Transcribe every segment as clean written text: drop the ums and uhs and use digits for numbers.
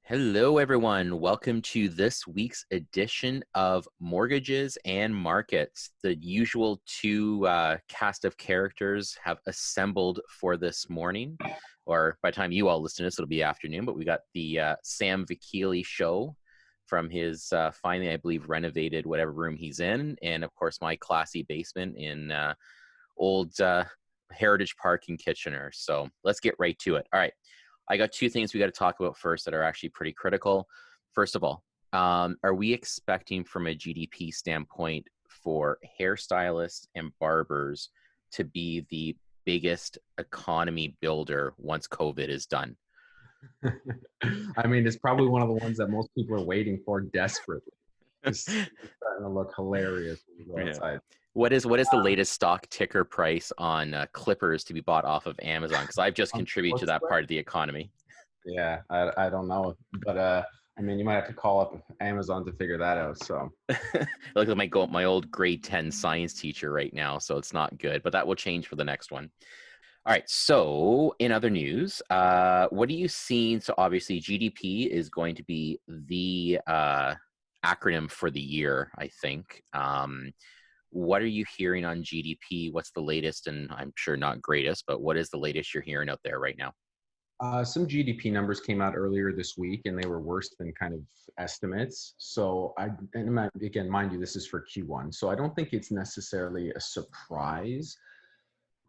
Hello, everyone. Welcome to this week's edition of Mortgages and Markets. The usual two cast of characters have assembled for this morning, or by the time you all listen to this, it'll be afternoon. But we got the Sam Vakili show from his finally, I believe, renovated whatever room he's in, and of course, my classy basement in old Heritage Park in Kitchener. So let's get right to it. All right. I got two things we got to talk about first that are actually pretty critical. First of all, are we expecting from a GDP standpoint for hairstylists and barbers to be the biggest economy builder once COVID is done? I mean, it's probably one of the ones that most people are waiting for desperately. It's starting to look hilarious when you go Yeah. outside. What is the latest stock ticker price on clippers to be bought off of Amazon? Because I've just contributed to that part of the economy. Yeah, I don't know, but I mean, you might have to call up Amazon to figure that out. So Look at my old grade 10 science teacher right now, so it's not good, but that will change for the next one. All right, so in other news, what are you seeing? So obviously GDP is going to be the acronym for the year, I think. What are you hearing on GDP? What's the latest? And I'm sure not greatest, but what is the latest you're hearing out there right now? some GDP numbers came out earlier this week, and they were worse than kind of estimates. So again, mind you, this is for Q1, so I don't think it's necessarily a surprise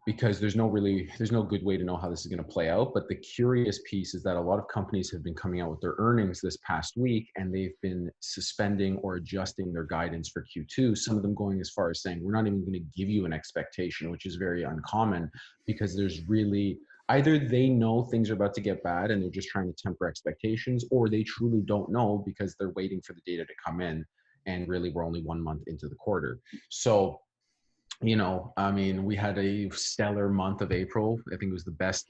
because there's no good way to know how this is going to play out. But the curious piece is that a lot of companies have been coming out with their earnings this past week, and they've been suspending or adjusting their guidance for Q2. Some of them going as far as saying, we're not even going to give you an expectation, which is very uncommon, because there's really either they know things are about to get bad and they're just trying to temper expectations, or they truly don't know because they're waiting for the data to come in. And really, we're only 1 month into the quarter. So I mean, we had a stellar month of April. I think it was the best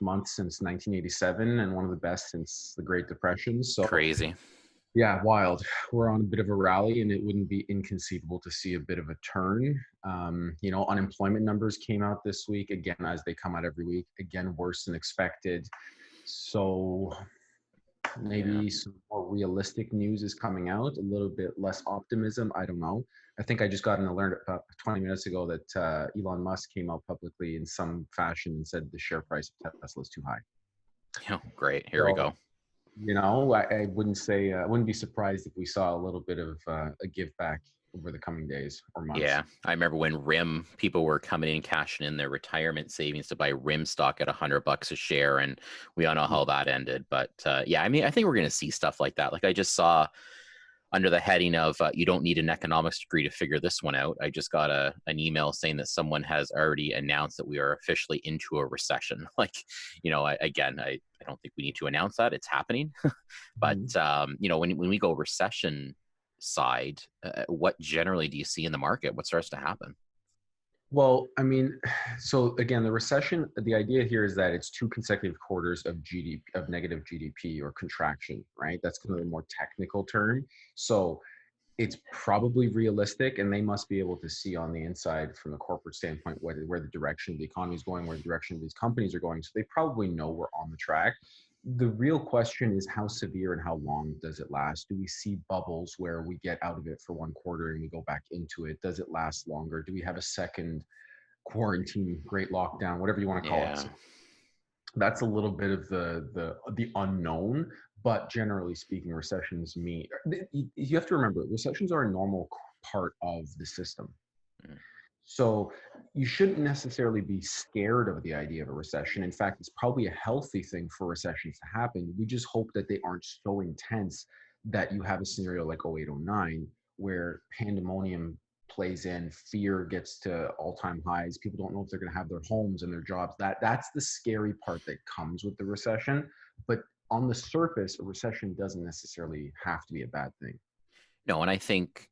month since 1987 and one of the best since the Great Depression. So Crazy. yeah, wild. We're on a bit of a rally, and it wouldn't be inconceivable to see a bit of a turn. Unemployment numbers came out this week again, as they come out every week. Again, worse than expected. So maybe some more realistic news is coming out, a little bit less optimism. I don't know. I think I just got an alert about 20 minutes ago that Elon Musk came out publicly in some fashion and said the share price of Tesla is too high. Yeah, great. Here we So, go. I wouldn't say, I wouldn't be surprised if we saw a little bit of a give back over the coming days or months. Yeah, I remember when RIM people were coming in cashing in their retirement savings to buy RIM stock at $100 a share, and we all know how that ended. But yeah, I mean, I think we're going to see stuff like that. Like I just saw under the heading of you don't need an economics degree to figure this one out. I just got an email saying that someone has already announced that we are officially into a recession. Like, I don't think we need to announce that it's happening. But Mhm. when we go recession side, what generally do you see in the market? What starts to happen? Well, I mean, so again, the recession, the idea here is that it's two consecutive quarters of GDP, of negative GDP or contraction, right? That's kind of the more technical term. So it's probably realistic, and they must be able to see on the inside from the corporate standpoint where the direction of the economy is going, where the direction of these companies are going. So they probably know we're on the track. The real question is how severe and how long does it last? Do we see bubbles where we get out of it for one quarter and we go back into it? Does it last longer? Do we have a second quarantine, great lockdown, whatever you want to call it? Yeah. So that's a little bit of the unknown. But generally speaking, recessions mean you have to remember recessions are a normal part of the system. Mm. So you shouldn't necessarily be scared of the idea of a recession. In fact, it's probably a healthy thing for recessions to happen. We just hope that they aren't so intense that you have a scenario like 0809 where pandemonium plays in, fear gets to all-time highs. People don't know if they're going to have their homes and their jobs. That's the scary part that comes with the recession. But on the surface, a recession doesn't necessarily have to be a bad thing. No, and I think,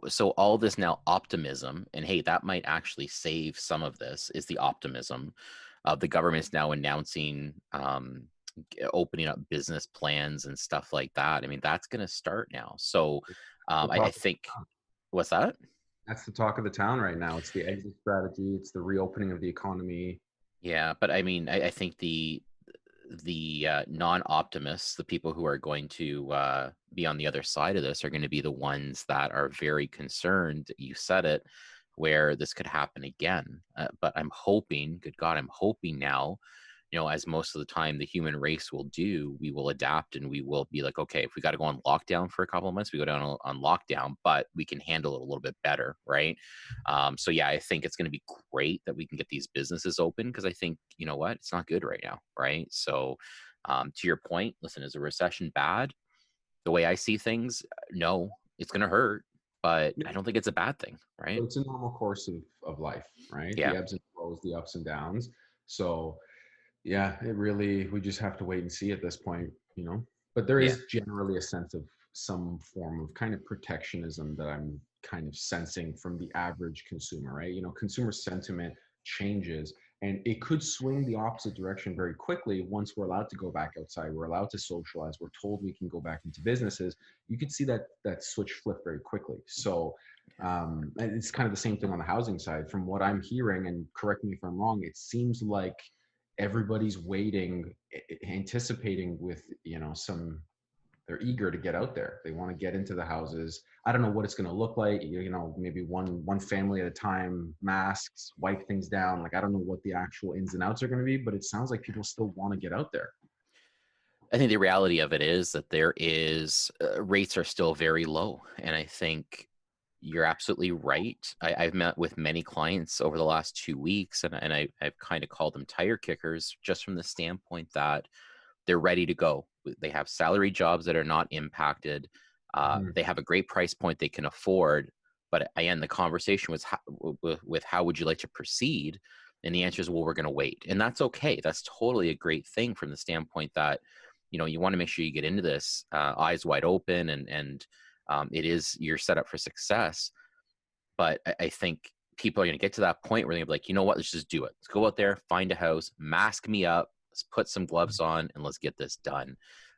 so all this now optimism, and hey, that might actually save some of this, is the optimism of the government's now announcing opening up business plans and stuff like that. I mean, that's going to start now. So The I talk think, what's that? That's the talk of the town right now. It's the exit strategy. It's the reopening of the economy. Yeah, but I mean, I think the non-optimists, the people who are going to be on the other side of this, are going to be the ones that are very concerned. You said it, where this could happen again. But I'm hoping, good God, I'm hoping now, as most of the time the human race will do, we will adapt and we will be like, okay, if we got to go on lockdown for a couple of months, we go down on lockdown, but we can handle it a little bit better, right? So yeah, I think it's going to be great that we can get these businesses open, because I think, you know what, it's not good right now, right? So to your point, listen, is a recession bad? The way I see things, no, it's going to hurt, but I don't think it's a bad thing, right? But it's a normal course of life, right? The Yeah, ebbs and flows, the ups and downs. So yeah, it really, we just have to wait and see at this point. But there yeah. is generally a sense of some form of kind of protectionism that I'm kind of sensing from the average consumer, right? Consumer sentiment changes and it could swing the opposite direction very quickly once we're allowed to go back outside, we're allowed to socialize, we're told we can go back into businesses. You could see that switch flip very quickly. So and it's kind of the same thing on the housing side. From what I'm hearing, and correct me if I'm wrong, it seems like everybody's waiting, anticipating with, some, they're eager to get out there. They want to get into the houses. I don't know what it's going to look like. Maybe one family at a time, masks, wipe things down. Like, I don't know what the actual ins and outs are going to be, but it sounds like people still want to get out there. I think the reality of it is that there is rates are still very low, and I think you're absolutely right. I've met with many clients over the last 2 weeks, and I've kind of called them tire kickers, just from the standpoint that they're ready to go. They have salary jobs that are not impacted. Mhm. They have a great price point they can afford. But again, the conversation was with how would you like to proceed? And the answer is, well, we're going to wait. And that's okay. That's totally a great thing from the standpoint that, you want to make sure you get into this eyes wide open, and it is, you're set up for success. But I think people are going to get to that point where they're gonna be like, you know what, let's just do it. Let's go out there, find a house, mask me up, let's put some gloves on, and let's get this done.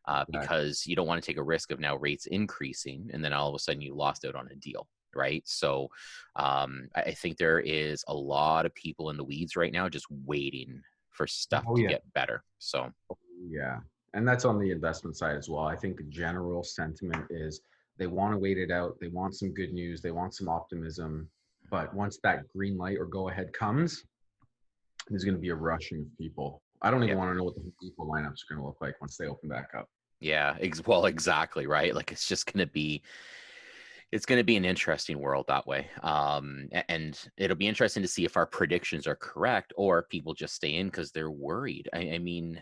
Exactly. Because you don't want to take a risk of now rates increasing, and then all of a sudden you lost out on a deal, right? So I think there is a lot of people in the weeds right now just waiting for stuff Oh to yeah. get better. So Yeah. And that's on the investment side as well. I think the general sentiment is they want to wait it out. They want some good news. They want some optimism. But once that green light or go ahead comes, there's going to be a rushing of people. I don't even yeah. want to know what the people lineups are going to look like once they open back up. Yeah, well, exactly, right? Like, it's going to be an interesting world that way. And it'll be interesting to see if our predictions are correct, or people just stay in because they're worried. I mean,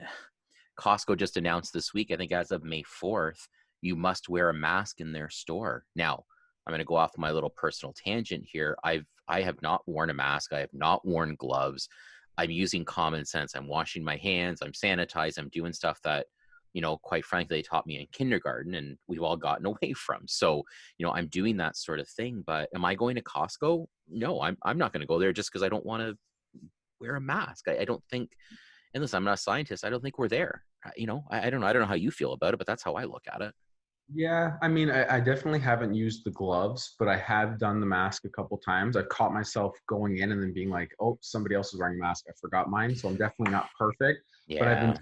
Costco just announced this week, I think as of May 4th, you must wear a mask in their store. Now, I'm going to go off my little personal tangent here. I have not worn a mask. I have not worn gloves. I'm using common sense. I'm washing my hands. I'm sanitized. I'm doing stuff that, quite frankly, they taught me in kindergarten and we've all gotten away from. So, I'm doing that sort of thing. But am I going to Costco? No, I'm not going to go there just because I don't want to wear a mask. I don't think, and listen, I'm not a scientist, I don't think we're there. I don't know. I don't know how you feel about it, but that's how I look at it. Yeah, I mean, I definitely haven't used the gloves, but I have done the mask a couple times. I've caught myself going in and then being like, "Oh, somebody else is wearing a mask. I forgot mine." So I'm definitely not perfect, but I've been Yeah.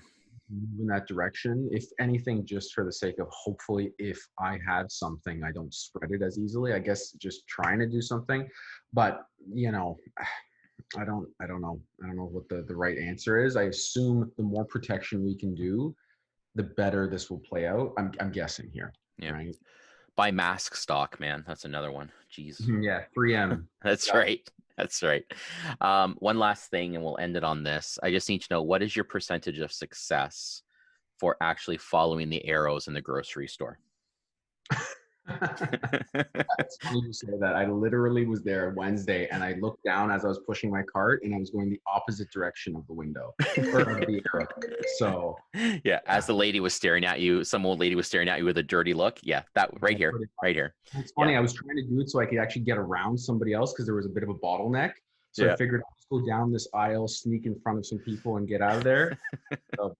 moving in that direction. If anything, just for the sake of hopefully, if I have something, I don't spread it as easily. I guess just trying to do something, but I don't know. I don't know what the right answer is. I assume the more protection we can do, the better this will play out. I'm guessing here, Yeah. right? Buy mask stock, man. That's another one. Jeez. Yeah, 3M. That's right. That's right. One last thing, and we'll end it on this. I just need to know, what is your percentage of success for actually following the arrows in the grocery store? It's funny you say that. I literally was there Wednesday and I looked down as I was pushing my cart and I was going the opposite direction of the window or of the arrow. So, Yeah, as yeah. the lady was staring at you, some old lady was staring at you with a dirty look. Yeah, that right Yeah, here, pretty right much. here. It's Yeah, funny. I was trying to do it so I could actually get around somebody else because there was a bit of a bottleneck. So I yeah. figured I'll just go down this aisle, sneak in front of some people, and get out of there. Oh boy.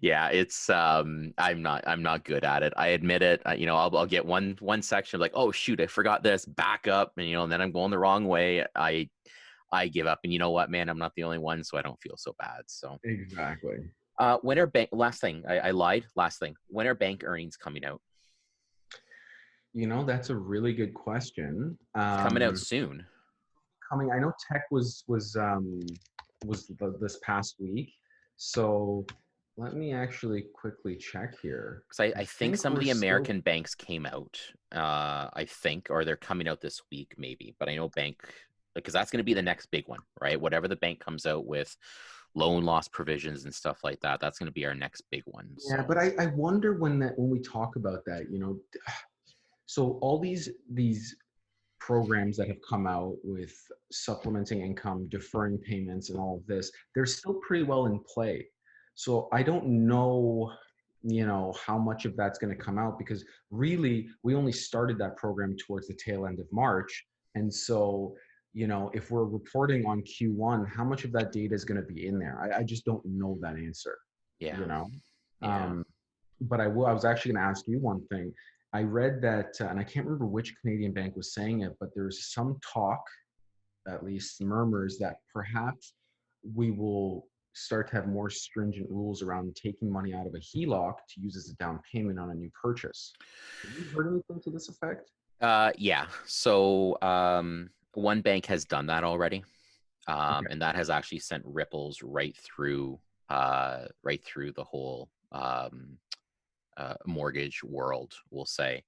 Yeah, it's I'm not good at it. I admit it. I'll get one section of like, oh shoot, I forgot this, back up, and then I'm going the wrong way. I give up, and you know what, man, I'm not the only one, so I don't feel so bad. So Exactly. When are bank? Last thing, I lied. Last thing. When are bank earnings coming out? That's a really good question. It's coming out soon. Coming, I know tech this past week, so let me actually quickly check here. Because I I think think some of we're the still. American banks came out. I think, or they're coming out this week, maybe. But I know bank, because that's going to be the next big one, right? Whatever the bank comes out with, loan loss provisions and stuff like that. That's going to be our next big one. Yeah, So but I wonder when we talk about that, so all these programs that have come out with supplementing income, deferring payments, and all of this, they're still pretty well in play. So I don't know, how much of that's going to come out, because really we only started that program towards the tail end of March. And so, if we're reporting on Q1, how much of that data is going to be in there? I just don't know that answer, you yeah, know? yeah. Um, but I was actually going to ask you one thing. I read that, and I can't remember which Canadian bank was saying it, but there's some talk, at least murmurs, that perhaps we will start to have more stringent rules around taking money out of a HELOC to use as a down payment on a new purchase. Have you heard anything to this effect? Yeah. So one bank has done that already, Okay. and that has actually sent ripples right through the whole mortgage world, we'll say.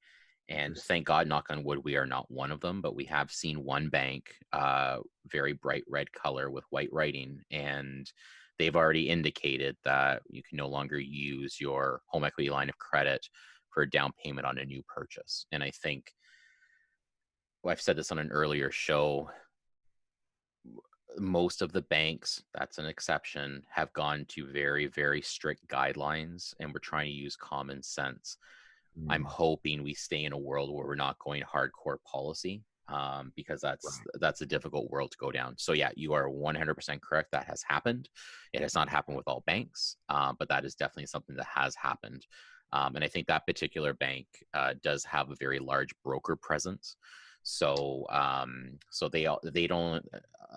And Interesting. thank God, knock on wood, we are not one of them, but we have seen one bank, very bright red color with white writing, and they've already indicated that you can no longer use your home equity line of credit for a down payment on a new purchase. And I think, well, I've said this on an earlier show, most of the banks, that's an exception, have gone to very, very strict guidelines, and we're trying to use common sense. I'm Mm, hoping we stay in a world where we're not going hardcore policy, because that's right. that's a difficult world to go down. So yeah, you are 100% correct. That has happened. It has not happened with all banks, but that is definitely something that has happened. And I think that particular bank does have a very large broker presence. So they don't,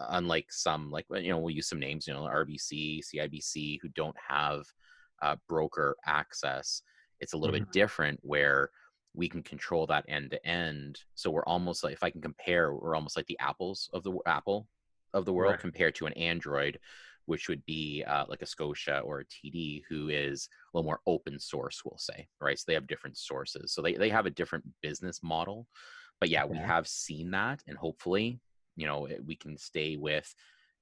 unlike some, like, we'll use some names, RBC, CIBC, who don't have broker access. It's a little bit Mhm. different where we can control that end to end. So we're almost like, if I can compare, we're almost like the Apple of the world Right. compared to an Android, which would be like a Scotia or a TD, who is a little more open source, we'll say, right? So they have different sources. So they have a different business model. But yeah, we Okay. have seen that, and hopefully, we can stay with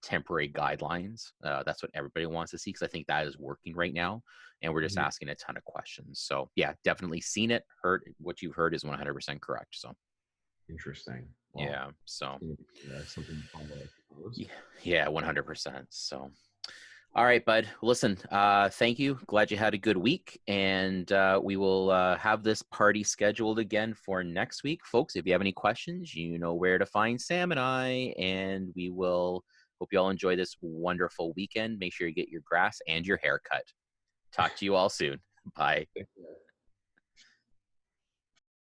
temporary guidelines. That's what everybody wants to see, because I think that is working right now, and we're just Mhm. asking a ton of questions. So yeah, definitely seen it. Heard what you've heard is 100% correct. So Interesting. Well, yeah, so something to follow, I suppose. yeah, yeah, 100%. So all right, bud. Listen, thank you. Glad you had a good week. And we will have this party scheduled again for next week. Folks, if you have any questions, you know where to find Sam and I. And we will hope you all enjoy this wonderful weekend. Make sure you get your grass and your hair cut. Talk to you all soon. Bye. Take care.